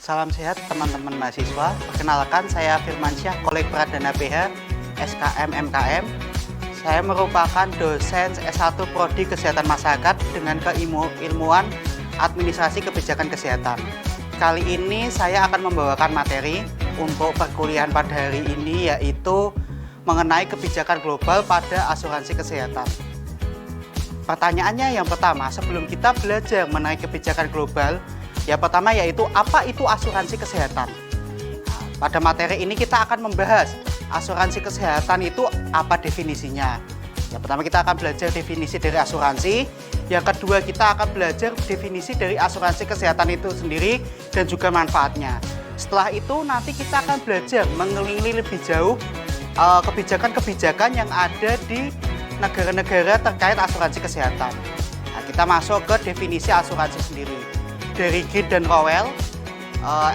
Salam sehat teman-teman mahasiswa. Perkenalkan saya Firmansyah, Kolek Pradana PH, SKM MKM. Saya merupakan dosen S1 Prodi Kesehatan Masyarakat dengan keilmuan Administrasi Kebijakan Kesehatan. Kali ini saya akan membawakan materi untuk perkuliahan pada hari ini, yaitu mengenai kebijakan global pada asuransi kesehatan. Pertanyaannya yang pertama, sebelum kita belajar mengenai kebijakan global, yang pertama yaitu apa itu asuransi kesehatan. Pada materi ini kita akan membahas asuransi kesehatan itu apa definisinya. Yang pertama kita akan belajar definisi dari asuransi. Yang kedua kita akan belajar definisi dari asuransi kesehatan itu sendiri dan juga manfaatnya. Setelah itu nanti kita akan belajar mengelingi lebih jauh kebijakan-kebijakan yang ada di negara-negara terkait asuransi kesehatan. Nah, kita masuk ke definisi asuransi sendiri. Dari Green dan Rowell,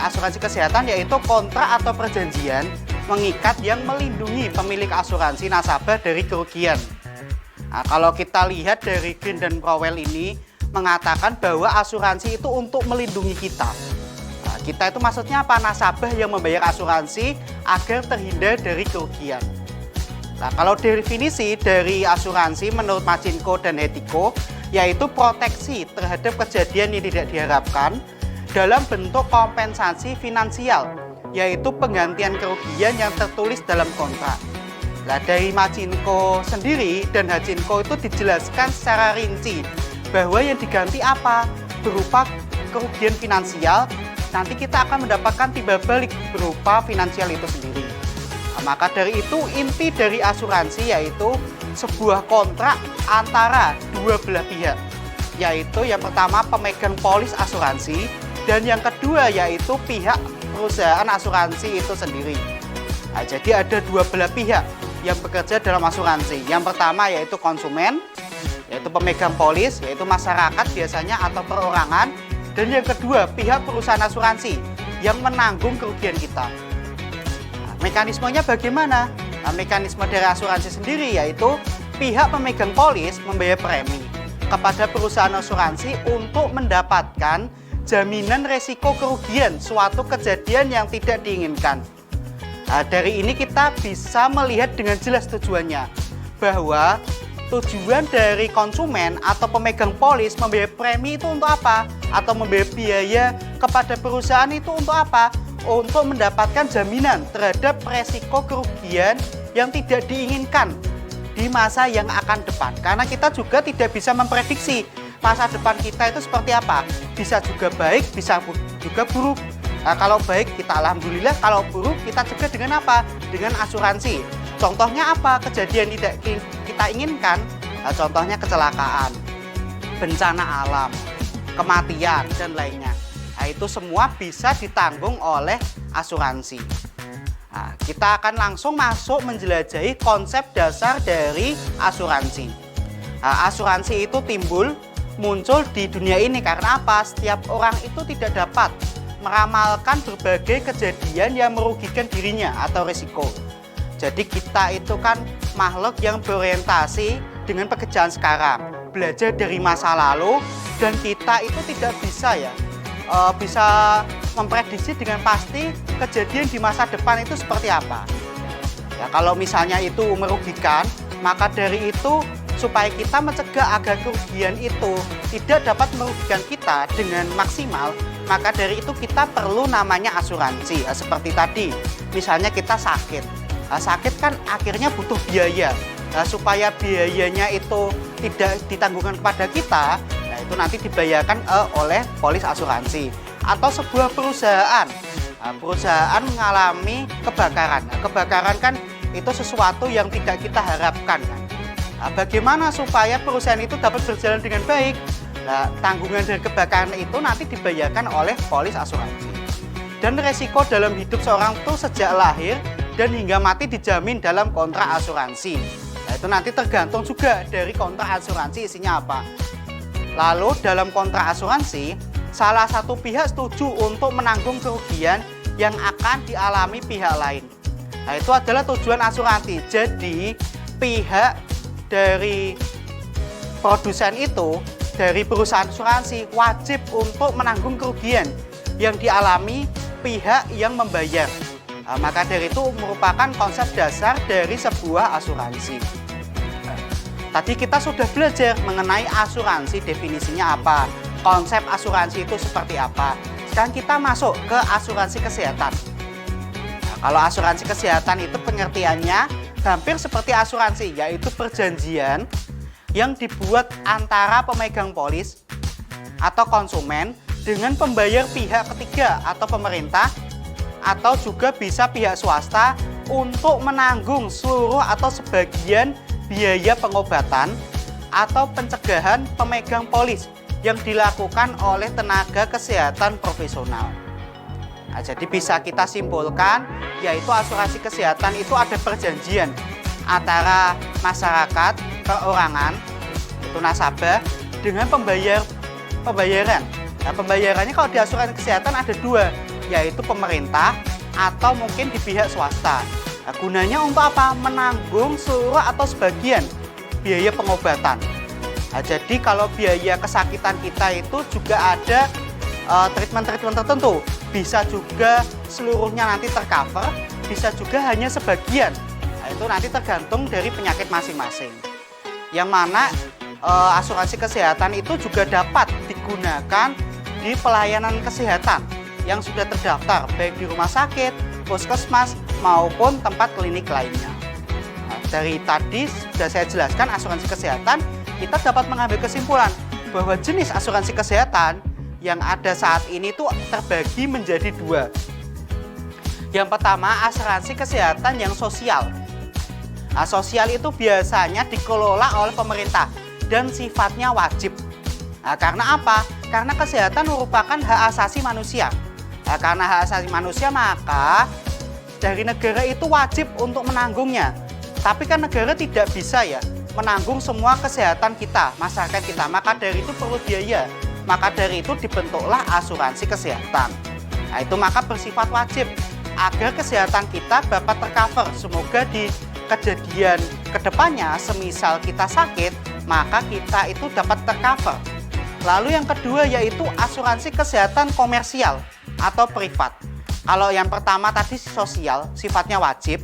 asuransi kesehatan yaitu kontrak atau perjanjian mengikat yang melindungi pemilik asuransi nasabah dari kerugian. Nah, kalau kita lihat dari Green dan Rowell ini mengatakan bahwa asuransi itu untuk melindungi kita. Nah, kita itu maksudnya apa? Nasabah yang membayar asuransi agar terhindar dari kerugian. Nah, kalau definisi dari asuransi menurut Machinko dan Hetiko, yaitu proteksi terhadap kejadian yang tidak diharapkan dalam bentuk kompensasi finansial, yaitu penggantian kerugian yang tertulis dalam kontrak. Nah, dari Machinko sendiri dan Hachinko itu dijelaskan secara rinci bahwa yang diganti apa? Berupa kerugian finansial, nanti kita akan mendapatkan timbal balik berupa finansial itu sendiri. Nah, maka dari itu inti dari asuransi yaitu sebuah kontrak antara dua belah pihak, yaitu yang pertama pemegang polis asuransi dan yang kedua yaitu pihak perusahaan asuransi itu sendiri. Nah, jadi ada dua belah pihak yang bekerja dalam asuransi. Yang pertama yaitu konsumen, yaitu pemegang polis, yaitu masyarakat biasanya atau perorangan, dan yang kedua pihak perusahaan asuransi yang menanggung kerugian kita. Nah, mekanismenya bagaimana? Nah, mekanisme dari asuransi sendiri yaitu pihak pemegang polis membayar premi kepada perusahaan asuransi untuk mendapatkan jaminan resiko kerugian suatu kejadian yang tidak diinginkan. Nah, dari ini kita bisa melihat dengan jelas tujuannya bahwa tujuan dari konsumen atau pemegang polis membayar premi itu untuk apa? Atau membayar biaya kepada perusahaan itu untuk apa? Untuk mendapatkan jaminan terhadap resiko kerugian yang tidak diinginkan di masa yang akan depan. Karena kita juga tidak bisa memprediksi masa depan kita itu seperti apa. Bisa juga baik, bisa juga buruk. Nah, kalau baik kita alhamdulillah, kalau buruk kita cegah dengan apa? Dengan asuransi. Contohnya apa? Kejadian tidak kita inginkan. Nah, contohnya kecelakaan, bencana alam, kematian dan lainnya. Nah, itu semua bisa ditanggung oleh asuransi. Nah, kita akan langsung masuk menjelajahi konsep dasar dari asuransi. Nah, asuransi itu muncul di dunia ini karena apa? Setiap orang itu tidak dapat meramalkan berbagai kejadian yang merugikan dirinya atau risiko. Jadi kita itu kan makhluk yang berorientasi dengan pekerjaan sekarang, belajar dari masa lalu, dan kita itu tidak bisa bisa memprediksi dengan pasti kejadian di masa depan itu seperti apa. Ya, kalau misalnya itu merugikan, maka dari itu supaya kita mencegah agar kerugian itu tidak dapat merugikan kita dengan maksimal, maka dari itu kita perlu namanya asuransi. Ya, seperti tadi, misalnya kita sakit. Nah, sakit kan akhirnya butuh biaya. Nah, supaya biayanya itu tidak ditanggungkan kepada kita, nah itu nanti dibayarkan oleh polis asuransi. Atau sebuah perusahaan, nah, perusahaan mengalami kebakaran. Nah, kebakaran kan itu sesuatu yang tidak kita harapkan kan. Nah, bagaimana supaya perusahaan itu dapat berjalan dengan baik? Nah, tanggungan dari kebakaran itu nanti dibayarkan oleh polis asuransi. Dan resiko dalam hidup seorang itu sejak lahir dan hingga mati dijamin dalam kontrak asuransi. Nah, itu nanti tergantung juga dari kontrak asuransi isinya apa. Lalu dalam kontrak asuransi, salah satu pihak setuju untuk menanggung kerugian yang akan dialami pihak lain. Nah, itu adalah tujuan asuransi. Jadi, pihak dari produsen itu, dari perusahaan asuransi, wajib untuk menanggung kerugian yang dialami pihak yang membayar. Maka dari itu merupakan konsep dasar dari sebuah asuransi. Tadi kita sudah belajar mengenai asuransi, definisinya apa, konsep asuransi itu seperti apa. Sekarang kita masuk ke asuransi kesehatan. Kalau asuransi kesehatan itu pengertiannya hampir seperti asuransi, yaitu perjanjian yang dibuat antara pemegang polis atau konsumen dengan pembayar pihak ketiga atau pemerintah atau juga bisa pihak swasta untuk menanggung seluruh atau sebagian biaya pengobatan atau pencegahan pemegang polis yang dilakukan oleh tenaga kesehatan profesional. Nah, jadi bisa kita simpulkan yaitu asuransi kesehatan itu ada perjanjian antara masyarakat, perorangan, itu nasabah, dengan pembayaran. Nah, pembayarannya kalau di asuransi kesehatan ada dua, yaitu pemerintah atau mungkin di pihak swasta. Nah, gunanya untuk apa? Menanggung seluruh atau sebagian biaya pengobatan. Nah, jadi kalau biaya kesakitan kita itu juga ada treatment-treatment tertentu. Bisa juga seluruhnya nanti tercover, bisa juga hanya sebagian. Nah, itu nanti tergantung dari penyakit masing-masing. Yang mana asuransi kesehatan itu juga dapat digunakan di pelayanan kesehatan yang sudah terdaftar, baik di rumah sakit, puskesmas, maupun tempat klinik lainnya. Nah, dari tadi sudah saya jelaskan asuransi kesehatan, kita dapat mengambil kesimpulan bahwa jenis asuransi kesehatan yang ada saat ini tuh terbagi menjadi dua. Yang pertama, asuransi kesehatan yang sosial. Nah, sosial itu biasanya dikelola oleh pemerintah dan sifatnya wajib. Nah, karena apa? Karena kesehatan merupakan hak asasi manusia. Nah, karena hak asasi manusia, maka dari negara itu wajib untuk menanggungnya. Tapi kan negara tidak bisa ya menanggung semua kesehatan kita, masyarakat kita. Maka dari itu perlu biaya. Maka dari itu dibentuklah asuransi kesehatan. Nah, itu maka bersifat wajib agar kesehatan kita dapat tercover. Semoga di kejadian kedepannya, semisal kita sakit, maka kita itu dapat tercover. Lalu yang kedua yaitu asuransi kesehatan komersial atau privat. Kalau yang pertama tadi sosial, sifatnya wajib.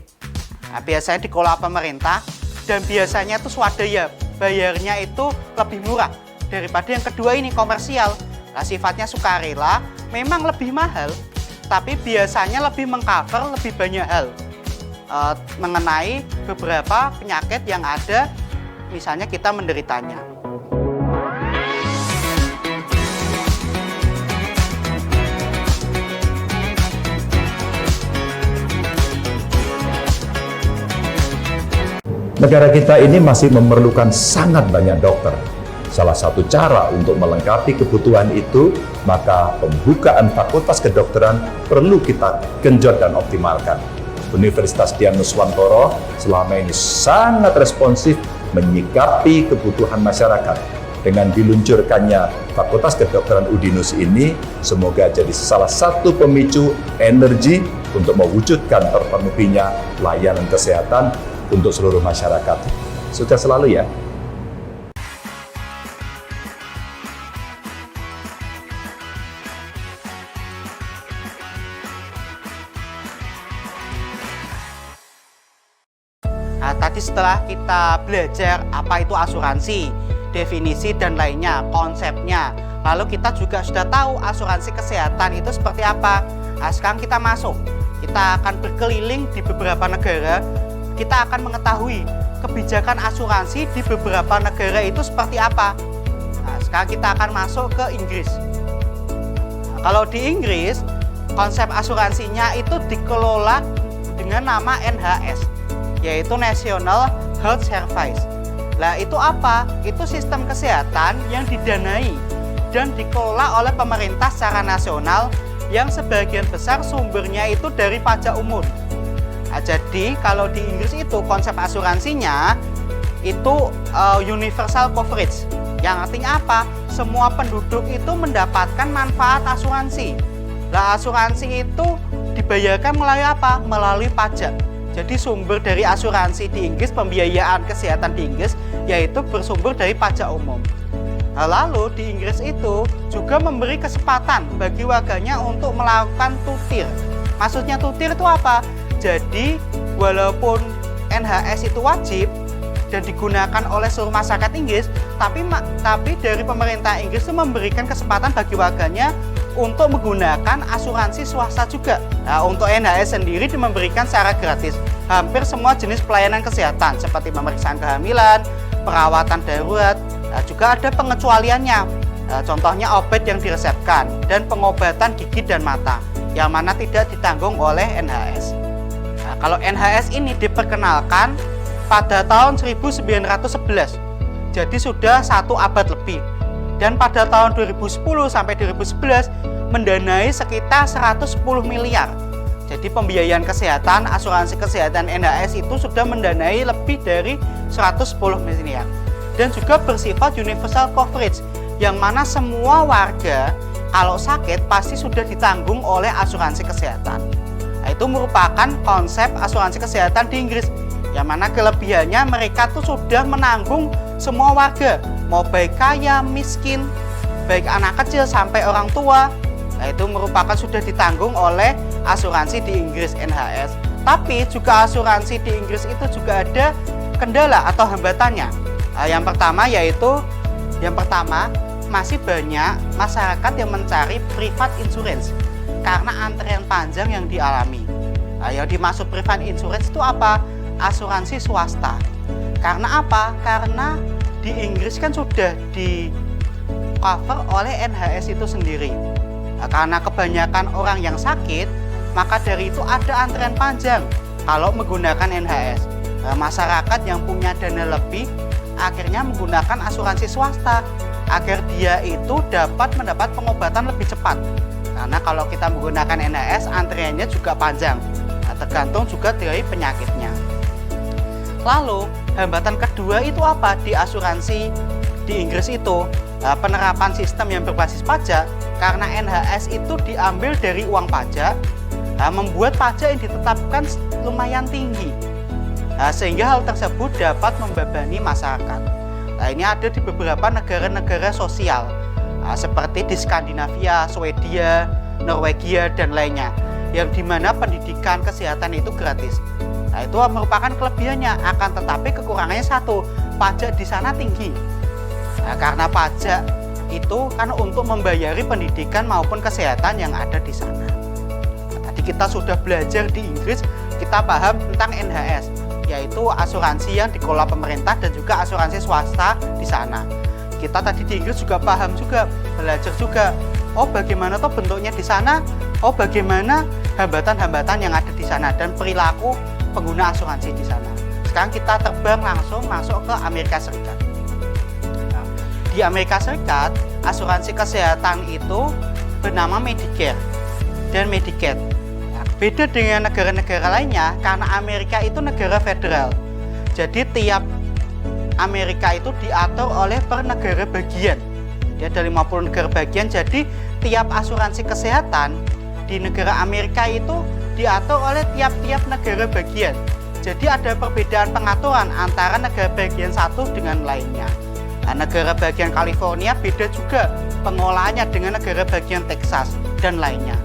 Nah, biasanya dikelola pemerintah dan biasanya itu swadaya, bayarnya itu lebih murah daripada yang kedua ini komersial. Nah, sifatnya sukarela, memang lebih mahal, tapi biasanya lebih mengcover lebih banyak hal mengenai beberapa penyakit yang ada, misalnya kita menderitanya. Negara kita ini masih memerlukan sangat banyak dokter. Salah satu cara untuk melengkapi kebutuhan itu, maka pembukaan fakultas kedokteran perlu kita genjot dan optimalkan. Universitas Dian Nuswantoro selama ini sangat responsif menyikapi kebutuhan masyarakat. Dengan diluncurkannya Fakultas Kedokteran Udinus ini, semoga jadi salah satu pemicu energi untuk mewujudkan terpenuhinya layanan kesehatan untuk seluruh masyarakat. Sukses selalu ya. Nah, tadi setelah kita belajar apa itu asuransi, definisi dan lainnya, konsepnya, lalu kita juga sudah tahu asuransi kesehatan itu seperti apa. Nah, sekarang kita masuk, kita akan berkeliling di beberapa negara, kita akan mengetahui kebijakan asuransi di beberapa negara itu seperti apa. Nah, sekarang kita akan masuk ke Inggris. Nah, kalau di Inggris, konsep asuransinya itu dikelola dengan nama NHS, yaitu National Health Service. Nah, itu apa? Itu sistem kesehatan yang didanai dan dikelola oleh pemerintah secara nasional yang sebagian besar sumbernya itu dari pajak umum. Nah, jadi kalau di Inggris itu konsep asuransinya itu universal coverage, yang artinya apa? Semua penduduk itu mendapatkan manfaat asuransi. Nah, asuransi itu dibayarkan melalui apa? Melalui pajak. Jadi sumber dari asuransi di Inggris, pembiayaan kesehatan di Inggris, yaitu bersumber dari pajak umum. Lalu di Inggris itu juga memberi kesempatan bagi warganya untuk melakukan tutir. Maksudnya tutir itu apa? Jadi walaupun NHS itu wajib dan digunakan oleh seluruh masyarakat Inggris, tapi dari pemerintah Inggris itu memberikan kesempatan bagi warganya untuk menggunakan asuransi swasta juga. Nah, untuk NHS sendiri memberikan secara gratis hampir semua jenis pelayanan kesehatan seperti pemeriksaan kehamilan, perawatan darurat, juga ada pengecualiannya. Contohnya obat yang diresepkan dan pengobatan gigi dan mata yang mana tidak ditanggung oleh NHS. Nah, kalau NHS ini diperkenalkan pada tahun 1911, jadi sudah 1 abad lebih. Dan pada tahun 2010 sampai 2011 mendanai sekitar 110 miliar. Jadi pembiayaan kesehatan, asuransi kesehatan NHS itu sudah mendanai lebih dari 110 miliar. Dan juga bersifat universal coverage, yang mana semua warga kalau sakit pasti sudah ditanggung oleh asuransi kesehatan. Nah, itu merupakan konsep asuransi kesehatan di Inggris, yang mana kelebihannya mereka tuh sudah menanggung semua warga, mau baik kaya, miskin, baik anak kecil sampai orang tua. Nah, itu merupakan sudah ditanggung oleh asuransi di Inggris NHS. Tapi juga asuransi di Inggris itu juga ada kendala atau hambatannya. Nah, yang pertama masih banyak masyarakat yang mencari private insurance karena antrean panjang yang dialami. Nah, yang dimaksud private insurance itu apa? Asuransi swasta. Karena apa? Karena di Inggris kan sudah di cover oleh NHS itu sendiri. Nah, karena kebanyakan orang yang sakit, maka dari itu ada antrean panjang kalau menggunakan NHS. Nah, masyarakat yang punya dana lebih akhirnya menggunakan asuransi swasta agar dia itu dapat mendapat pengobatan lebih cepat. Karena kalau kita menggunakan NHS, antriannya juga panjang. Nah, tergantung juga dari penyakitnya. Lalu hambatan kedua itu apa di asuransi di Inggris itu? Penerapan sistem yang berbasis pajak, karena NHS itu diambil dari uang pajak, membuat pajak yang ditetapkan lumayan tinggi, sehingga hal tersebut dapat membebani masyarakat. Nah, ini ada di beberapa negara-negara sosial seperti di Skandinavia, Swedia, Norwegia, dan lainnya, yang dimana pendidikan kesehatan itu gratis. Nah, itu merupakan kelebihannya, akan tetapi kekurangannya satu, pajak di sana tinggi. Nah, karena pajak itu kan untuk membayari pendidikan maupun kesehatan yang ada di sana. Nah, tadi kita sudah belajar di Inggris, kita paham tentang NHS, yaitu asuransi yang dikelola pemerintah dan juga asuransi swasta di sana. Kita tadi di Inggris juga paham juga, belajar juga, oh bagaimana toh bentuknya di sana, oh bagaimana hambatan-hambatan yang ada di sana dan perilaku pengguna asuransi di sana. Sekarang kita terbang langsung masuk ke Amerika Serikat. Nah, di Amerika Serikat, asuransi kesehatan itu bernama Medicare dan Medicaid. Nah, beda dengan negara-negara lainnya karena Amerika itu negara federal. Jadi tiap Amerika itu diatur oleh per negara bagian. Dia ada 50 negara bagian, jadi tiap asuransi kesehatan di negara Amerika itu diatur oleh tiap-tiap negara bagian. Jadi ada perbedaan pengaturan antara negara bagian satu dengan lainnya. Nah, negara bagian California beda juga pengolahannya dengan negara bagian Texas dan lainnya.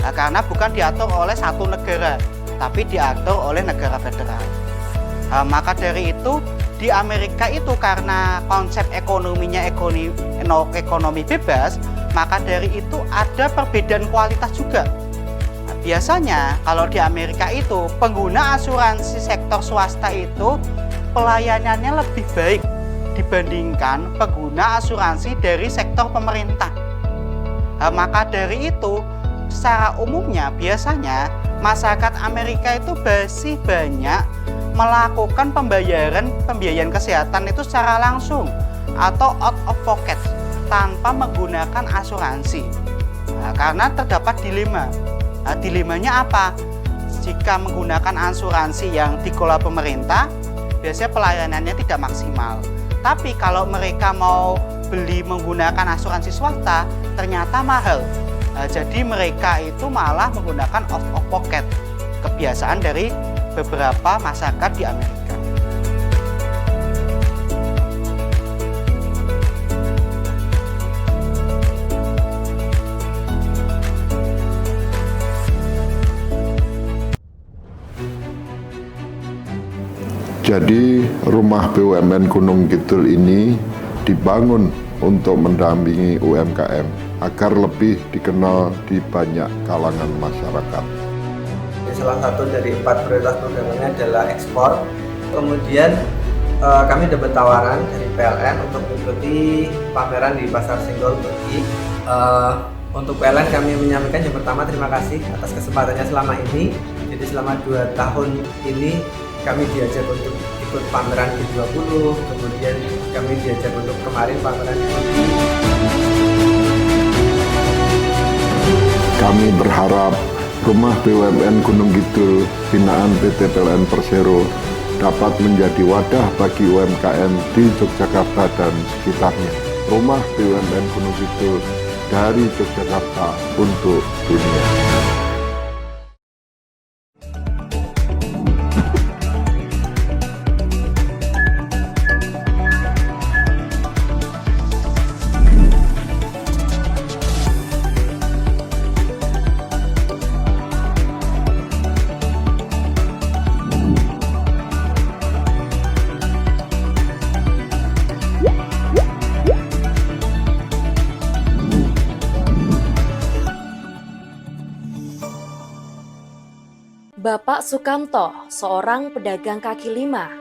Nah, karena bukan diatur oleh satu negara, tapi diatur oleh negara federal. Nah, maka dari itu di Amerika itu karena konsep ekonominya ekonomi bebas, maka dari itu ada perbedaan kualitas juga. Biasanya kalau di Amerika itu pengguna asuransi sektor swasta itu pelayanannya lebih baik dibandingkan pengguna asuransi dari sektor pemerintah. Nah, maka dari itu secara umumnya biasanya masyarakat Amerika itu masih banyak melakukan pembiayaan kesehatan itu secara langsung atau out of pocket tanpa menggunakan asuransi. Nah, karena terdapat dilema. Nah, dilemanya apa? Jika menggunakan asuransi yang dikelola pemerintah, biasanya pelayanannya tidak maksimal. Tapi kalau mereka mau beli menggunakan asuransi swasta, ternyata mahal. Nah, jadi mereka itu malah menggunakan out of pocket. Kebiasaan dari beberapa masyarakat di Amerika. Jadi rumah BUMN Gunung Kidul ini dibangun untuk mendampingi UMKM agar lebih dikenal di banyak kalangan masyarakat. Salah satu dari 4 prioritas programnya adalah ekspor. Kemudian kami dapat tawaran dari PLN untuk mengikuti pameran di Pasar Senggol Turki. Untuk PLN kami menyampaikan yang pertama terima kasih atas kesempatannya selama ini. Jadi selama 2 tahun ini kami diajak untuk ikut pameran G20, kemudian kami diajak untuk kemarin pameran di Turki. Kami berharap rumah BUMN Gunung Kidul binaan PT PLN Persero dapat menjadi wadah bagi UMKM di Yogyakarta dan sekitarnya. Rumah BUMN Gunung Kidul dari Yogyakarta untuk dunia. Bapak Sukamto, seorang pedagang kaki lima.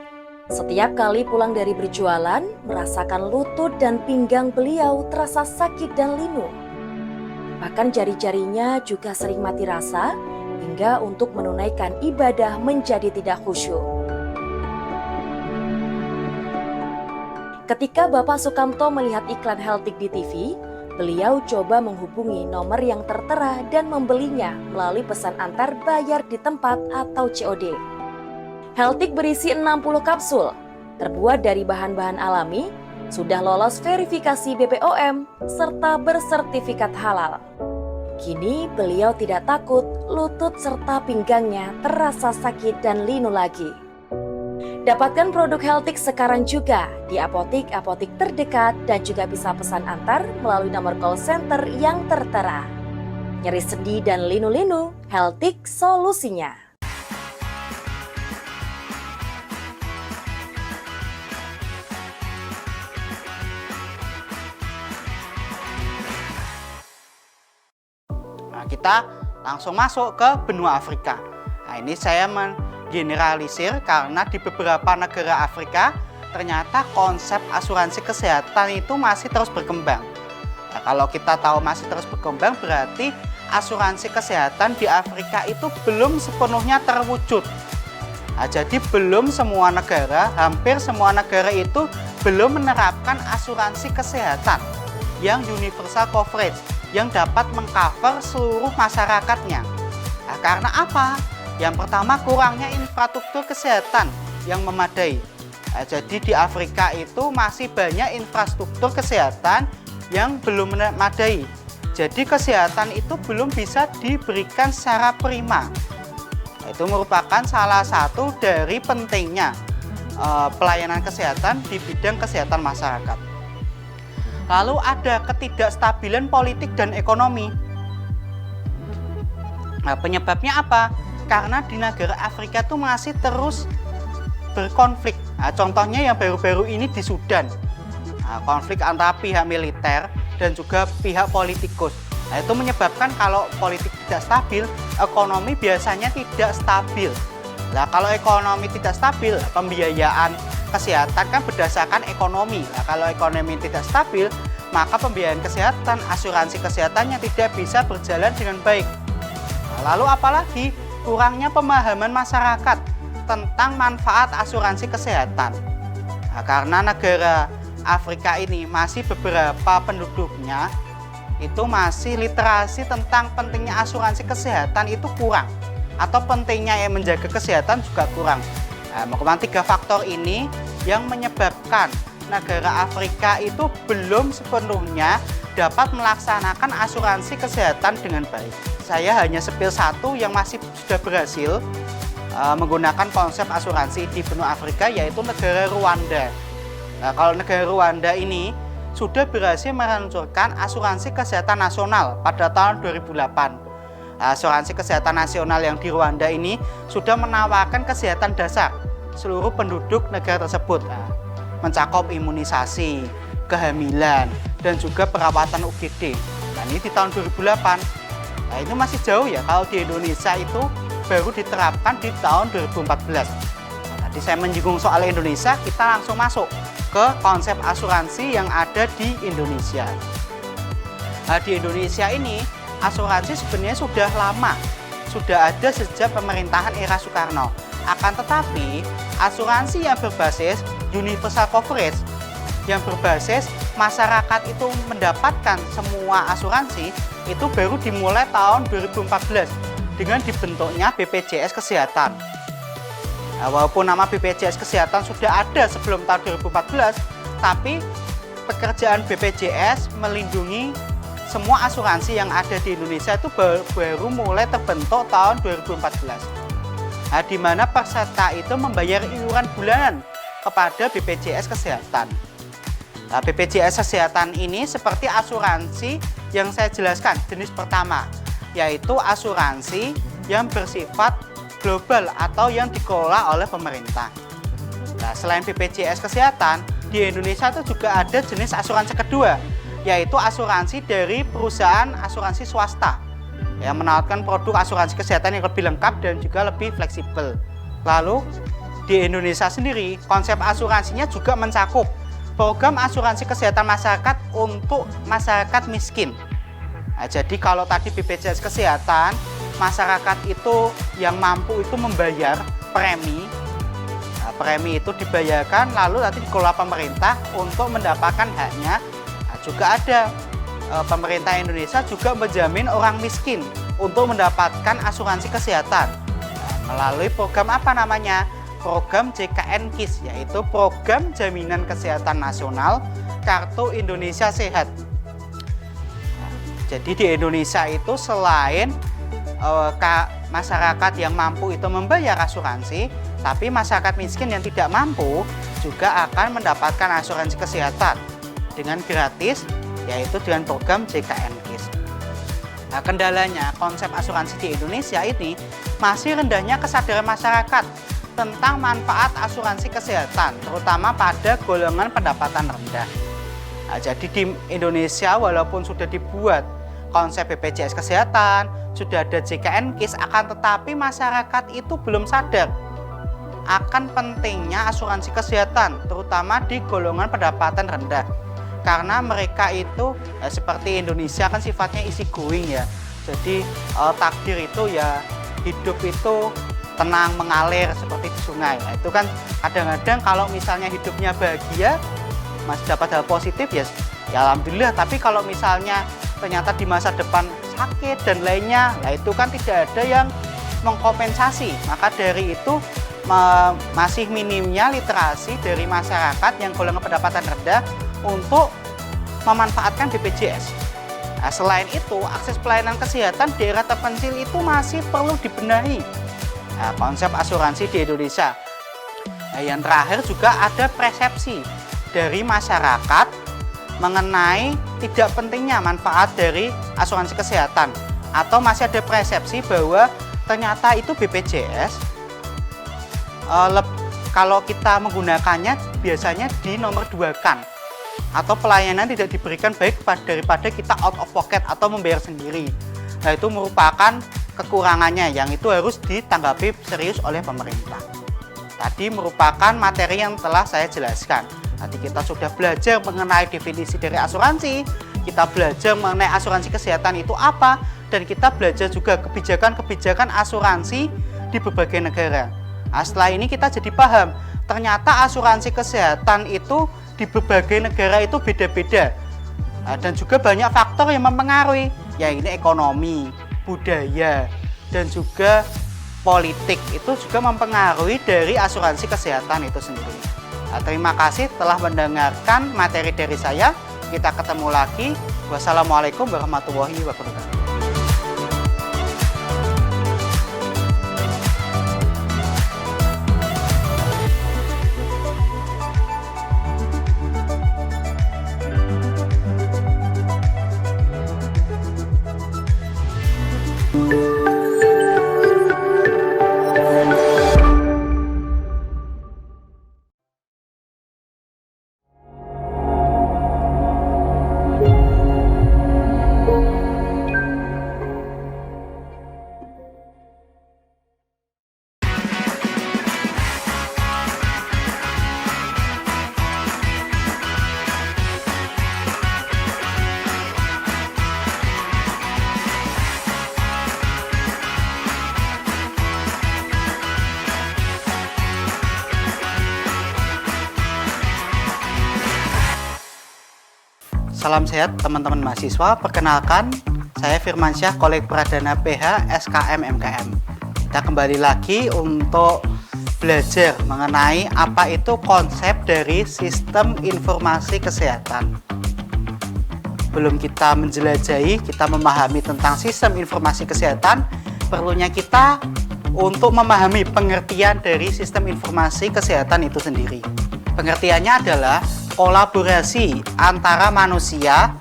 Setiap kali pulang dari berjualan, merasakan lutut dan pinggang beliau terasa sakit dan linu. Bahkan jari-jarinya juga sering mati rasa, hingga untuk menunaikan ibadah menjadi tidak khusyuk. Ketika Bapak Sukamto melihat iklan Healthic di TV, beliau coba menghubungi nomor yang tertera dan membelinya melalui pesan antar bayar di tempat atau COD. Healthic berisi 60 kapsul, terbuat dari bahan-bahan alami, sudah lolos verifikasi BPOM, serta bersertifikat halal. Kini beliau tidak takut lutut serta pinggangnya terasa sakit dan linu lagi. Dapatkan produk Healthic sekarang juga di apotik-apotik terdekat dan juga bisa pesan antar melalui nomor call center yang tertera. Nyeri sendi dan linu-linu, Healthic solusinya. Nah, kita langsung masuk ke benua Afrika. Nah, ini saya generalisir karena di beberapa negara Afrika ternyata konsep asuransi kesehatan itu masih terus berkembang. Nah, kalau kita tahu masih terus berkembang berarti asuransi kesehatan di Afrika itu belum sepenuhnya terwujud. Nah, jadi belum semua negara, hampir semua negara itu belum menerapkan asuransi kesehatan yang universal coverage yang dapat mengcover seluruh masyarakatnya. Nah, karena apa? Yang pertama, kurangnya infrastruktur kesehatan yang memadai. Nah, jadi di Afrika itu masih banyak infrastruktur kesehatan yang belum memadai. Jadi kesehatan itu belum bisa diberikan secara prima. Nah, itu merupakan salah satu dari pentingnya pelayanan kesehatan di bidang kesehatan masyarakat. Lalu ada ketidakstabilan politik dan ekonomi. Nah, penyebabnya apa? Karena di negara Afrika itu masih terus berkonflik. Nah, contohnya yang baru-baru ini di Sudan. Nah, konflik antara pihak militer dan juga pihak politikus. Nah, itu menyebabkan kalau politik tidak stabil, ekonomi biasanya tidak stabil. Nah, kalau ekonomi tidak stabil, pembiayaan kesehatan kan berdasarkan ekonomi. Nah, kalau ekonomi tidak stabil, maka pembiayaan kesehatan, asuransi kesehatannya tidak bisa berjalan dengan baik. Nah, lalu apalagi kurangnya pemahaman masyarakat tentang manfaat asuransi kesehatan. Nah, karena negara Afrika ini masih beberapa penduduknya itu masih literasi tentang pentingnya asuransi kesehatan itu kurang, atau pentingnya yang menjaga kesehatan juga kurang. Nah, memang 3 faktor ini yang menyebabkan negara Afrika itu belum sepenuhnya dapat melaksanakan asuransi kesehatan dengan baik. Saya hanya sepil satu yang masih sudah berhasil menggunakan konsep asuransi di benua Afrika, yaitu negara Rwanda. Nah, kalau negara Rwanda ini sudah berhasil meluncurkan asuransi kesehatan nasional pada tahun 2008. Asuransi kesehatan nasional yang di Rwanda ini sudah menawarkan kesehatan dasar, seluruh penduduk negara tersebut. Nah, mencakup imunisasi, kehamilan, dan juga perawatan UGD. Nah, ini di tahun 2008. Nah, itu masih jauh ya, kalau di Indonesia itu baru diterapkan di tahun 2014. Nah, tadi saya menyinggung soal Indonesia, kita langsung masuk ke konsep asuransi yang ada di Indonesia. Nah, di Indonesia ini, asuransi sebenarnya sudah lama, sudah ada sejak pemerintahan era Soekarno. Akan tetapi, asuransi yang berbasis universal coverage, yang berbasis masyarakat itu mendapatkan semua asuransi, itu baru dimulai tahun 2014 dengan dibentuknya BPJS Kesehatan. Nah, walaupun nama BPJS Kesehatan sudah ada sebelum tahun 2014, tapi pekerjaan BPJS melindungi semua asuransi yang ada di Indonesia itu baru mulai terbentuk tahun 2014. Nah, di mana peserta itu membayar iuran bulanan kepada BPJS Kesehatan. Nah, BPJS Kesehatan ini seperti asuransi yang saya jelaskan jenis pertama, yaitu asuransi yang bersifat global atau yang dikelola oleh pemerintah. Nah, selain BPJS Kesehatan, di Indonesia itu juga ada jenis asuransi kedua, yaitu asuransi dari perusahaan asuransi swasta yang menawarkan produk asuransi kesehatan yang lebih lengkap dan juga lebih fleksibel. Lalu di Indonesia sendiri, konsep asuransinya juga mencakup program asuransi kesehatan masyarakat untuk masyarakat miskin. Nah, jadi kalau tadi BPJS Kesehatan, masyarakat itu yang mampu itu membayar premi. Nah, premi itu dibayarkan lalu nanti dikelola pemerintah untuk mendapatkan haknya. Nah, juga ada pemerintah Indonesia juga menjamin orang miskin untuk mendapatkan asuransi kesehatan. Nah, melalui program apa namanya? Program JKN KIS, yaitu Program Jaminan Kesehatan Nasional Kartu Indonesia Sehat. Jadi di Indonesia itu selain masyarakat yang mampu itu membayar asuransi, tapi masyarakat miskin yang tidak mampu juga akan mendapatkan asuransi kesehatan dengan gratis, yaitu dengan program JKN KIS. Nah, kendalanya konsep asuransi di Indonesia ini masih rendahnya kesadaran masyarakat tentang manfaat asuransi kesehatan, terutama pada golongan pendapatan rendah. Nah, jadi di Indonesia walaupun sudah dibuat konsep BPJS Kesehatan, sudah ada JKN KIS, akan tetapi masyarakat itu belum sadar akan pentingnya asuransi kesehatan, terutama di golongan pendapatan rendah. Karena mereka itu seperti Indonesia kan sifatnya easy going ya. Jadi takdir itu ya hidup itu tenang mengalir seperti di sungai. Nah, itu kan kadang-kadang kalau misalnya hidupnya bahagia, masih dapat hal positif ya alhamdulillah. Tapi kalau misalnya ternyata di masa depan sakit dan lainnya, nah itu kan tidak ada yang mengkompensasi. Maka dari itu masih minimnya literasi dari masyarakat yang golongan pendapatan rendah untuk memanfaatkan BPJS. Nah, selain itu, akses pelayanan kesehatan daerah terpencil itu masih perlu dibenahi. Nah, konsep asuransi di Indonesia. Nah, yang terakhir juga ada persepsi dari masyarakat mengenai tidak pentingnya manfaat dari asuransi kesehatan, atau masih ada persepsi bahwa ternyata itu BPJS kalau kita menggunakannya biasanya di nomor 2-kan atau pelayanan tidak diberikan baik daripada kita out of pocket atau membayar sendiri. Nah, itu merupakan kekurangannya yang itu harus ditanggapi serius oleh pemerintah. Tadi merupakan materi yang telah saya jelaskan. Nanti kita sudah belajar mengenai definisi dari asuransi, kita belajar mengenai asuransi kesehatan itu apa, dan kita belajar juga kebijakan-kebijakan asuransi di berbagai negara. Nah, setelah ini kita jadi paham, ternyata asuransi kesehatan itu di berbagai negara itu beda-beda. Nah, dan juga banyak faktor yang mempengaruhi, ya ini ekonomi, budaya, dan juga politik itu juga mempengaruhi dari asuransi kesehatan itu sendiri. Nah, terima kasih telah mendengarkan materi dari saya. Kita ketemu lagi. Wassalamualaikum warahmatullahi wabarakatuh. Salam sehat teman-teman mahasiswa. Perkenalkan, saya Firmansyah, Koleg Pradana PH SKM MKM. Kita kembali lagi untuk belajar mengenai apa itu konsep dari sistem informasi kesehatan. Belum kita menjelajahi, kita memahami tentang sistem informasi kesehatan, perlunya kita untuk memahami pengertian dari sistem informasi kesehatan itu sendiri. Pengertiannya adalah kolaborasi antara manusia,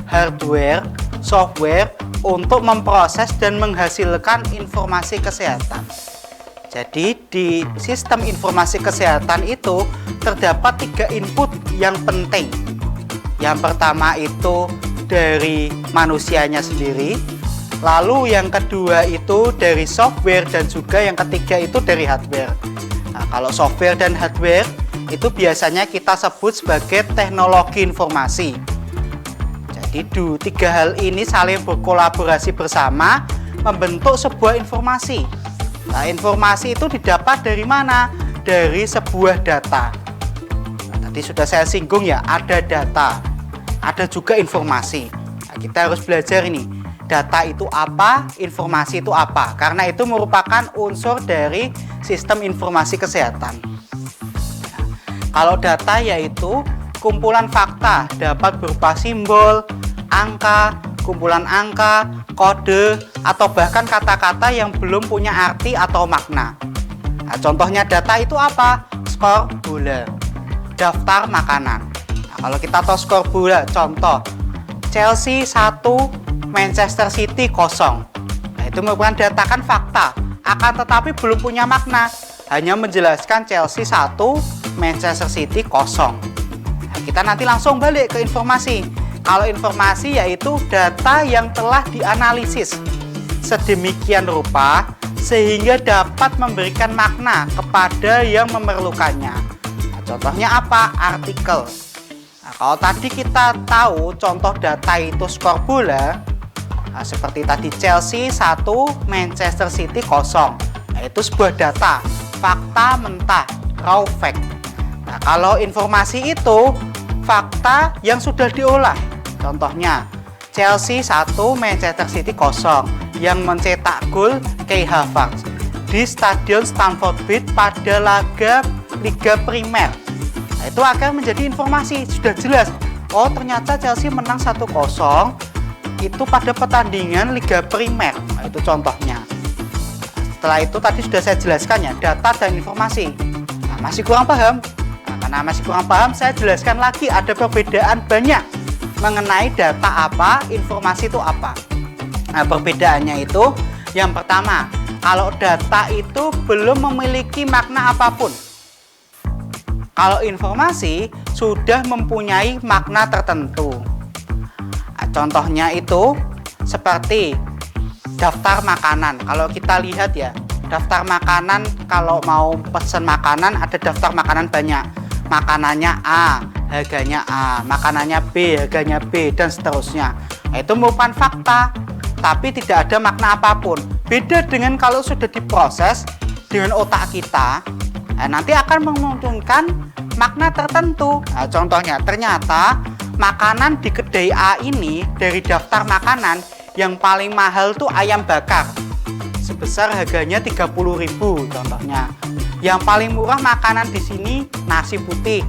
hardware, software untuk memproses dan menghasilkan informasi kesehatan. Jadi di sistem informasi kesehatan itu terdapat 3 input yang penting. Yang pertama itu dari manusianya sendiri, lalu yang kedua itu dari software, dan juga yang ketiga itu dari hardware. Nah, kalau software dan hardware itu biasanya kita sebut sebagai teknologi informasi. Jadi 3 hal ini saling berkolaborasi bersama membentuk sebuah informasi. Nah, informasi itu didapat dari mana? Dari sebuah data. Nah, tadi sudah saya singgung ya, ada data, ada juga informasi. Nah, kita harus belajar ini, data itu apa, informasi itu apa, karena itu merupakan unsur dari sistem informasi kesehatan. Kalau data yaitu kumpulan fakta, dapat berupa simbol, angka, kumpulan angka, kode, atau bahkan kata-kata yang belum punya arti atau makna. Nah, contohnya data itu apa? Skor bola, daftar makanan. Nah, kalau kita tahu skor bola, contoh Chelsea 1, Manchester City 0. Nah, itu merupakan data, kan fakta, akan tetapi belum punya makna, hanya menjelaskan Chelsea 1, Manchester City 0. Nah, kita nanti langsung balik ke informasi. Kalau informasi yaitu data yang telah dianalisis sedemikian rupa sehingga dapat memberikan makna kepada yang memerlukannya. Nah, contohnya apa? Artikel. Nah, kalau tadi kita tahu contoh data itu skor bola, nah, seperti tadi Chelsea 1, Manchester City 0. Nah, itu sebuah data, fakta mentah, raw fact. Nah, kalau informasi itu fakta yang sudah diolah. Contohnya Chelsea 1, Manchester City 0, yang mencetak gol Kai Havertz di Stadion Stamford Bridge pada laga Liga Primer. Nah, itu akan menjadi informasi, sudah jelas. Oh, ternyata Chelsea menang 1-0 itu pada pertandingan Liga Primer. Nah, itu contohnya. Setelah itu tadi sudah saya jelaskan ya, data dan informasi. Nah, masih kurang paham? Karena masih kurang paham, saya jelaskan lagi, ada perbedaan banyak mengenai data apa, informasi itu apa. Nah, perbedaannya itu yang pertama, kalau data itu belum memiliki makna apapun. Kalau informasi sudah mempunyai makna tertentu. Nah, contohnya itu seperti daftar makanan. Kalau kita lihat ya, daftar makanan, kalau mau pesan makanan ada daftar makanan banyak. Makanannya A, harganya A, makanannya B, harganya B, dan seterusnya. Nah, itu merupakan fakta, tapi tidak ada makna apapun. Beda dengan kalau sudah diproses dengan otak kita, nah, nanti akan memunculkan makna tertentu. Nah, contohnya, ternyata makanan di kedai A ini dari daftar makanan yang paling mahal tuh ayam bakar. Sebesar harganya 30.000 contohnya. Yang paling murah makanan di sini nasi putih.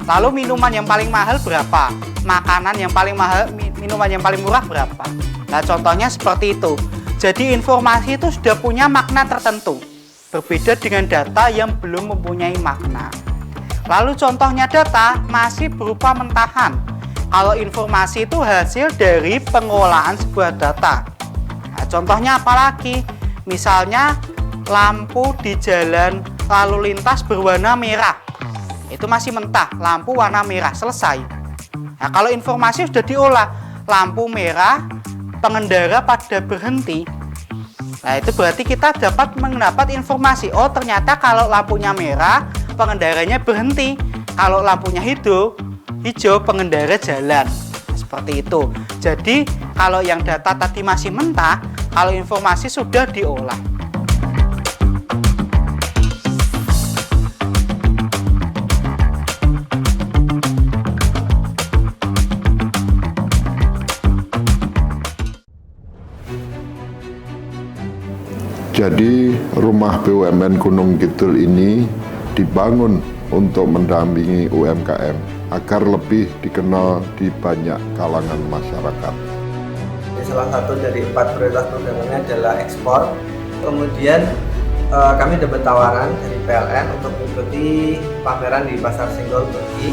Lalu minuman yang paling mahal berapa? Makanan yang paling mahal, minuman yang paling murah berapa? Nah, contohnya seperti itu. Jadi informasi itu sudah punya makna tertentu. Berbeda dengan data yang belum mempunyai makna. Lalu contohnya data masih berupa mentahan. Kalau informasi itu hasil dari pengolahan sebuah data. Nah, contohnya apalagi? Misalnya lampu di jalan lalu lintas berwarna merah. Itu masih mentah, lampu warna merah, selesai. Nah, kalau informasi sudah diolah, lampu merah, pengendara pada berhenti. Nah, itu berarti kita dapat mendapat informasi. Oh, ternyata kalau lampunya merah, pengendaranya berhenti. Kalau lampunya hijau, pengendara jalan. Seperti itu. Jadi, kalau yang data tadi masih mentah, kalau informasi sudah diolah. Jadi rumah BUMN Gunung Kidul ini dibangun untuk mendampingi UMKM agar lebih dikenal di banyak kalangan masyarakat. Salah satu dari 4 prioritas programnya adalah ekspor. Kemudian kami dapat tawaran dari PLN untuk mengikuti pameran di Pasar Senggol Turki.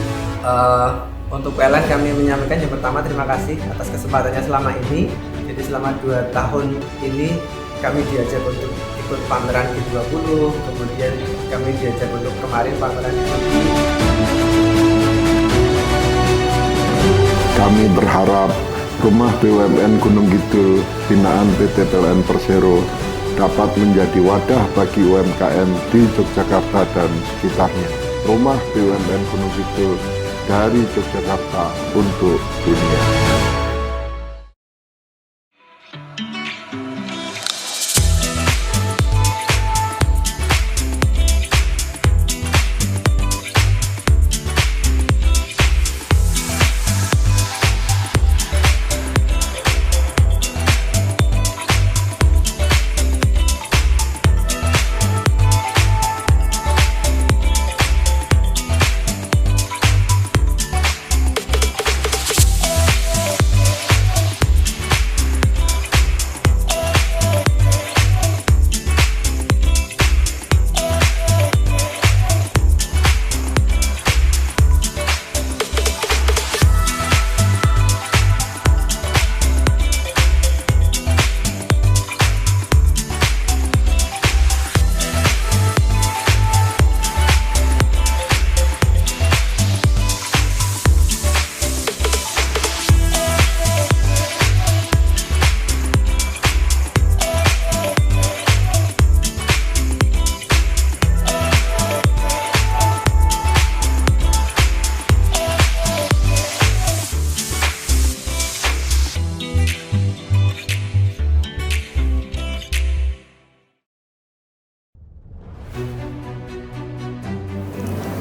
Untuk PLN kami menyampaikan yang pertama terima kasih atas kesempatannya selama ini. Jadi selama 2 tahun ini kami diajak untuk ikut pameran G20, kemudian kami diajak untuk kemarin pameran di Turki. Kami berharap rumah BUMN Gunung Kidul binaan PT PLN Persero dapat menjadi wadah bagi UMKM di Yogyakarta dan sekitarnya. Rumah BUMN Gunung Kidul dari Yogyakarta untuk dunia.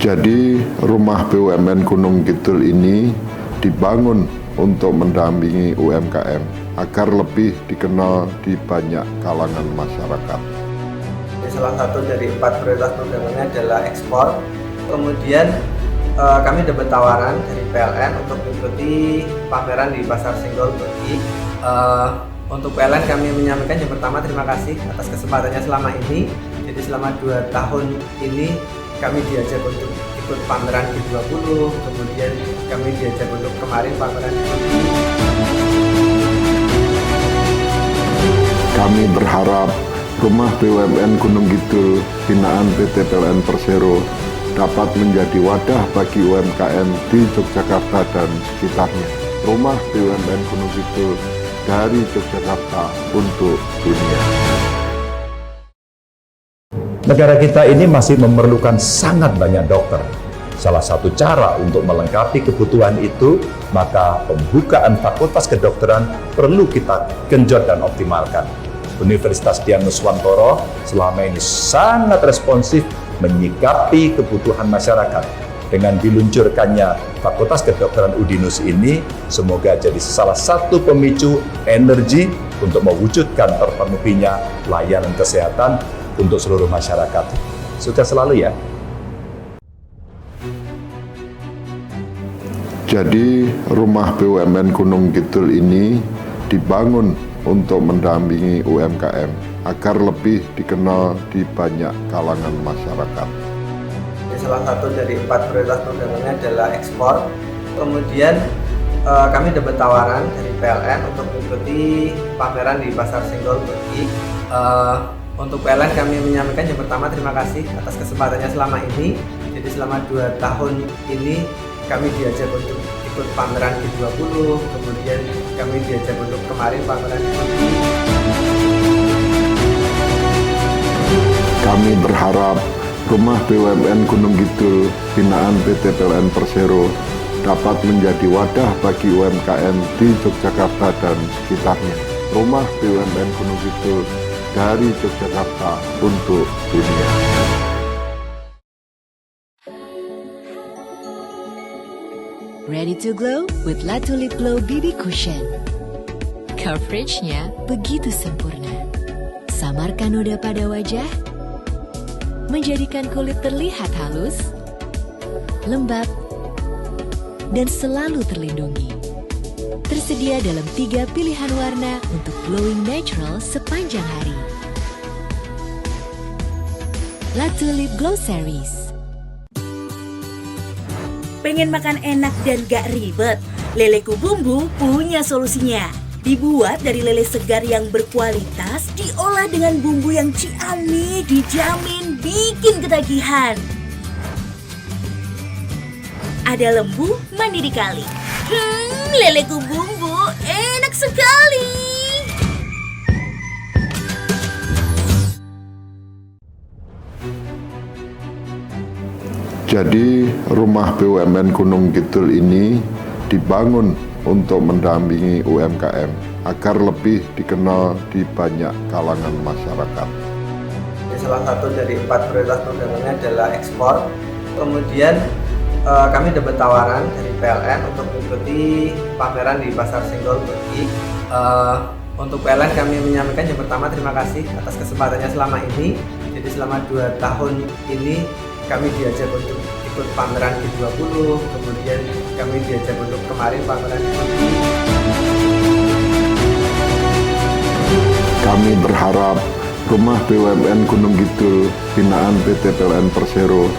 Jadi rumah BUMN Gunung Kidul ini dibangun untuk mendampingi UMKM agar lebih dikenal di banyak kalangan masyarakat. Salah satu dari 4 prioritas programnya adalah ekspor. Kemudian kami dapat tawaran dari PLN untuk mengikuti pameran di Pasar Senggol Turki. Untuk PLN kami menyampaikan yang pertama terima kasih atas kesempatannya selama ini. Jadi selama 2 tahun ini kami diajak untuk ikut pameran G20, kemudian kami diajak untuk kemarin pameran di Turki. Kami berharap rumah BUMN Gunung Kidul binaan PT PLN Persero dapat menjadi wadah bagi UMKM di Yogyakarta dan sekitarnya. Rumah BUMN Gunung Kidul dari Yogyakarta untuk dunia. Negara kita ini masih memerlukan sangat banyak dokter. Salah satu cara untuk melengkapi kebutuhan itu, maka pembukaan fakultas kedokteran perlu kita genjot dan optimalkan. Universitas Dian Nuswantoro selama ini sangat responsif menyikapi kebutuhan masyarakat. Dengan diluncurkannya Fakultas Kedokteran Udinus ini, semoga jadi salah satu pemicu energi untuk mewujudkan terpenuhinya layanan kesehatan untuk seluruh masyarakat. Sukses selalu ya. Jadi rumah BUMN Gunung Kidul ini dibangun untuk mendampingi UMKM agar lebih dikenal di banyak kalangan masyarakat. Salah satu dari 4 prioritas programnya adalah ekspor. Kemudian kami dapat tawaran dari PLN untuk mengikuti pameran di Pasar Senggol Turki. Untuk PLN kami menyampaikan yang pertama terima kasih atas kesempatannya selama ini. Jadi selama 2 tahun ini kami diajak untuk ikut pameran G20, kemudian kami diajak untuk kemarin pameran di Turki. Kami berharap rumah BUMN Gunung Kidul binaan PT PLN Persero dapat menjadi wadah bagi UMKM di Yogyakarta dan sekitarnya. Rumah BUMN Gunung Kidul dari Yogyakarta untuk dunia. Ready to glow with La Tulip Glow BB Cushion. Coveragenya begitu sempurna, sampai Menyamarkan noda pada wajah, menjadikan kulit terlihat halus, lembab, dan selalu terlindungi. Tersedia dalam 3 pilihan warna untuk glowing natural sepanjang hari. Latu Lip Glow Series. Pengen makan enak dan gak ribet? Leleku Bumbu punya solusinya. Dibuat dari lele segar yang berkualitas, diolah dengan bumbu yang ciamik, dijamin bikin ketagihan. Ada lembu mandi di kali. Leleku Bumbu enak sekali. Jadi rumah BUMN Gunung Kidul ini dibangun untuk mendampingi UMKM agar lebih dikenal di banyak kalangan masyarakat. Salah satu dari 4 prioritas programnya adalah ekspor. Kemudian kami dapat tawaran dari PLN untuk mengikuti pameran di Pasar Senggol Turki. Untuk PLN kami menyampaikan yang pertama terima kasih atas kesempatannya selama ini. Jadi selama 2 tahun ini kami diajak untuk ikut pameran G20, kemudian kami diajak untuk kemarin pameran di Turki. Kami berharap rumah BUMN Gunung Kidul binaan PT PLN Persero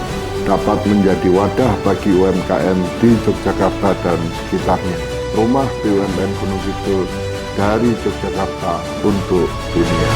dapat menjadi wadah bagi UMKM di Yogyakarta dan sekitarnya. Rumah BUMN Gunung Kidul dari Yogyakarta untuk dunia.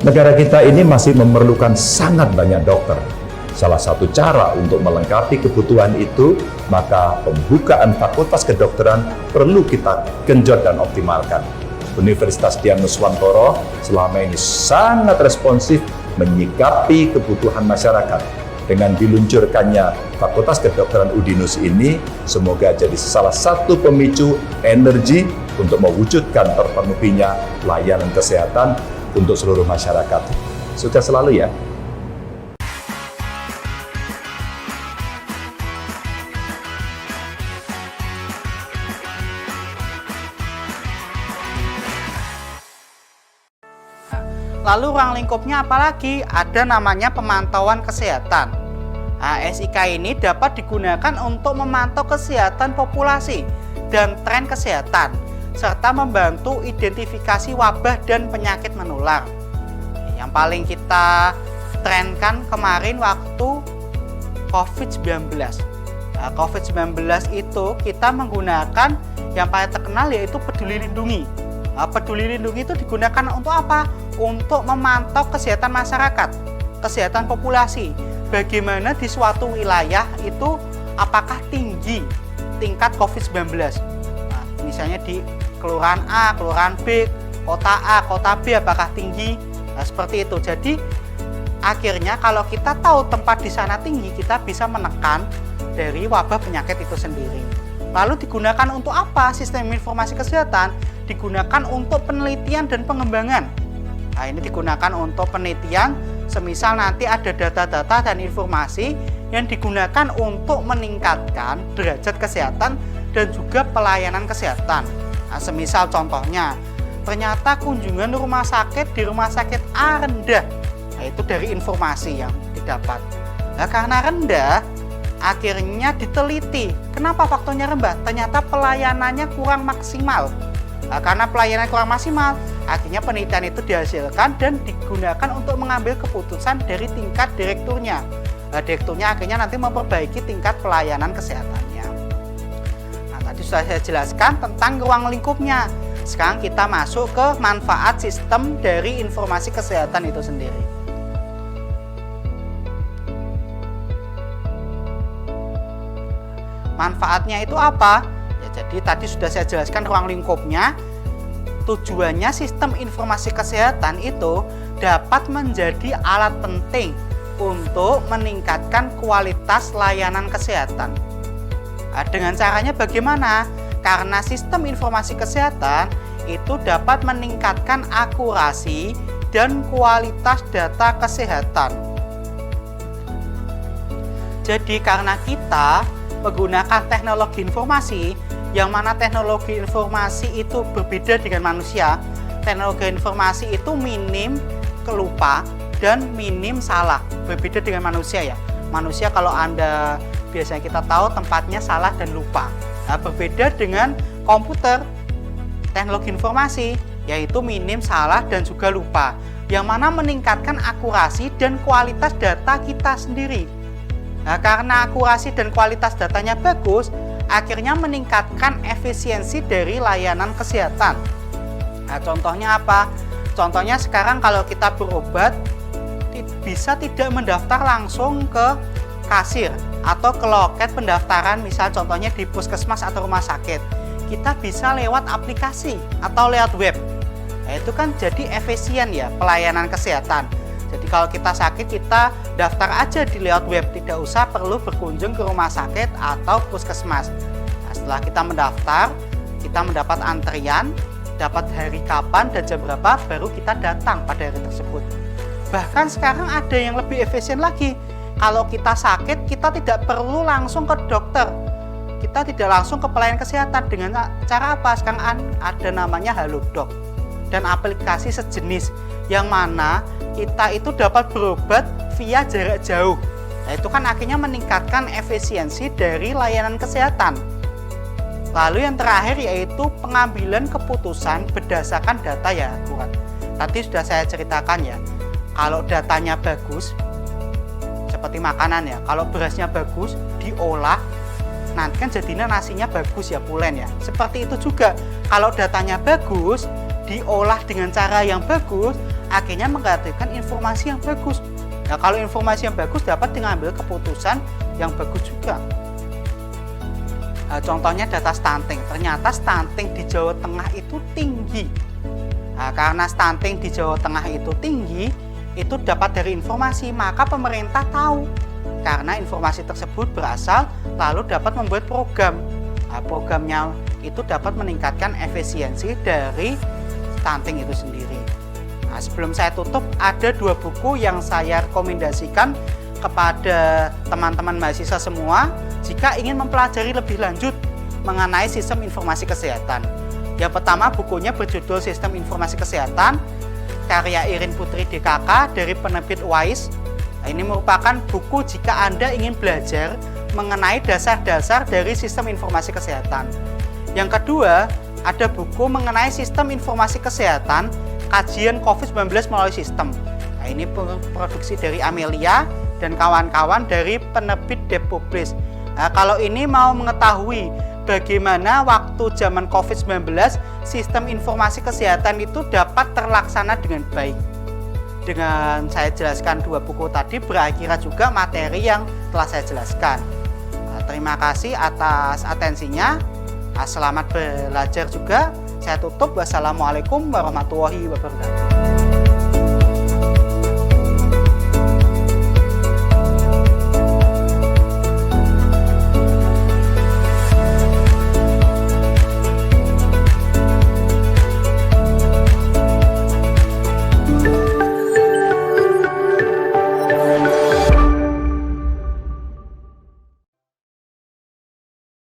Negara kita ini masih memerlukan sangat banyak dokter. Salah satu cara untuk melengkapi kebutuhan itu, maka pembukaan fakultas kedokteran perlu kita genjot dan optimalkan. Universitas Dian Nuswantoro selama ini sangat responsif menyikapi kebutuhan masyarakat. Dengan diluncurkannya Fakultas Kedokteran Udinus ini, semoga jadi salah satu pemicu energi untuk mewujudkan terpenuhinya layanan kesehatan untuk seluruh masyarakat. Sukses selalu ya. Lalu ruang lingkupnya apalagi? Ada namanya pemantauan kesehatan. SIK ini dapat digunakan untuk memantau kesehatan populasi dan tren kesehatan, serta membantu identifikasi wabah dan penyakit menular. Yang paling kita trenkan kemarin waktu COVID-19. COVID-19 itu kita menggunakan yang paling terkenal yaitu Peduli Lindungi. Peduli Lindungi itu digunakan untuk apa? Untuk memantau kesehatan masyarakat, kesehatan populasi. Bagaimana di suatu wilayah itu apakah tinggi tingkat COVID-19. Misalnya di Kelurahan A, Kelurahan B, Kota A, Kota B apakah tinggi? Seperti itu. Jadi akhirnya kalau kita tahu tempat di sana tinggi, kita bisa menekan dari wabah penyakit itu sendiri. Lalu digunakan untuk apa? Sistem informasi kesehatan digunakan untuk penelitian dan pengembangan. Ini digunakan untuk penelitian, semisal nanti ada data-data dan informasi yang digunakan untuk meningkatkan derajat kesehatan dan juga pelayanan kesehatan. Semisal contohnya, ternyata kunjungan rumah sakit di rumah sakit A rendah. Itu dari informasi yang didapat. Karena rendah, akhirnya diteliti. Kenapa faktornya rendah? Ternyata pelayanannya kurang maksimal. Karena pelayanan kurang maksimal, akhirnya penelitian itu dihasilkan dan digunakan untuk mengambil keputusan dari tingkat direkturnya. Direkturnya akhirnya nanti memperbaiki tingkat pelayanan kesehatannya. Tadi sudah saya jelaskan tentang ruang lingkupnya. Sekarang kita masuk ke manfaat sistem dari informasi kesehatan itu sendiri. Manfaatnya itu apa? Jadi tadi sudah saya jelaskan ruang lingkupnya. Tujuannya sistem informasi kesehatan itu dapat menjadi alat penting untuk meningkatkan kualitas layanan kesehatan. Nah, dengan caranya bagaimana? Karena sistem informasi kesehatan itu dapat meningkatkan akurasi dan kualitas data kesehatan. Jadi karena kita menggunakan teknologi informasi, yang mana teknologi informasi itu berbeda dengan manusia. Teknologi informasi itu minim kelupa dan minim salah, berbeda dengan manusia ya. Manusia kalau Anda biasanya kita tahu tempatnya salah dan lupa. Nah, berbeda dengan komputer, teknologi informasi yaitu minim salah dan juga lupa, yang mana meningkatkan akurasi dan kualitas data kita sendiri. Nah, karena akurasi dan kualitas datanya bagus, akhirnya meningkatkan efisiensi dari layanan kesehatan. Nah, contohnya apa? Contohnya sekarang kalau kita berobat bisa tidak mendaftar langsung ke kasir atau ke loket pendaftaran, misal contohnya di puskesmas atau rumah sakit. Kita bisa lewat aplikasi atau lewat web. Nah, itu kan jadi efisien ya pelayanan kesehatan. Jadi kalau kita sakit, kita daftar aja di lewat web, tidak usah perlu berkunjung ke rumah sakit atau puskesmas. Nah, setelah kita mendaftar, kita mendapat antrian, dapat hari kapan dan jam berapa, baru kita datang pada hari tersebut. Bahkan sekarang ada yang lebih efisien lagi. Kalau kita sakit, kita tidak perlu langsung ke dokter. Kita tidak langsung ke pelayanan kesehatan. Dengan cara apa? Sekarang ada namanya Halodoc dan aplikasi sejenis, yang mana kita itu dapat berobat via jarak jauh. Nah, itu kan akhirnya meningkatkan efisiensi dari layanan kesehatan. Lalu yang terakhir yaitu pengambilan keputusan berdasarkan data yang akurat. Tadi sudah saya ceritakan ya, kalau datanya bagus, seperti makanan ya, kalau berasnya bagus, diolah, nanti kan jadinya nasinya bagus ya, pulen ya. Seperti itu juga, kalau datanya bagus, diolah dengan cara yang bagus, akhirnya menghasilkan informasi yang bagus. Nah, kalau informasi yang bagus dapat mengambil keputusan yang bagus juga. Nah, contohnya data stunting, ternyata stunting di Jawa Tengah itu tinggi. Nah, karena stunting di Jawa Tengah itu tinggi, itu dapat dari informasi, maka pemerintah tahu. Karena informasi tersebut berasal, lalu dapat membuat program. Nah, programnya itu dapat meningkatkan efisiensi dari stunting itu sendiri. Nah, sebelum saya tutup, ada 2 buku yang saya rekomendasikan kepada teman-teman mahasiswa semua jika ingin mempelajari lebih lanjut mengenai sistem informasi kesehatan. Yang pertama, bukunya berjudul Sistem Informasi Kesehatan, karya Irin Putri DKK dari penerbit Wise. Nah, ini merupakan buku jika Anda ingin belajar mengenai dasar-dasar dari sistem informasi kesehatan. Yang kedua, ada buku mengenai sistem informasi kesehatan, kajian COVID-19 melalui sistem. Nah, ini produksi dari Amelia dan kawan-kawan dari penerbit Depublish. Nah, kalau ini mau mengetahui bagaimana waktu zaman COVID-19 sistem informasi kesehatan itu dapat terlaksana dengan baik. Dengan saya jelaskan 2 buku tadi, berakhirat juga materi yang telah saya jelaskan. Nah, terima kasih atas atensinya. Selamat belajar juga. Saya tutup. Wassalamualaikum warahmatullahi wabarakatuh.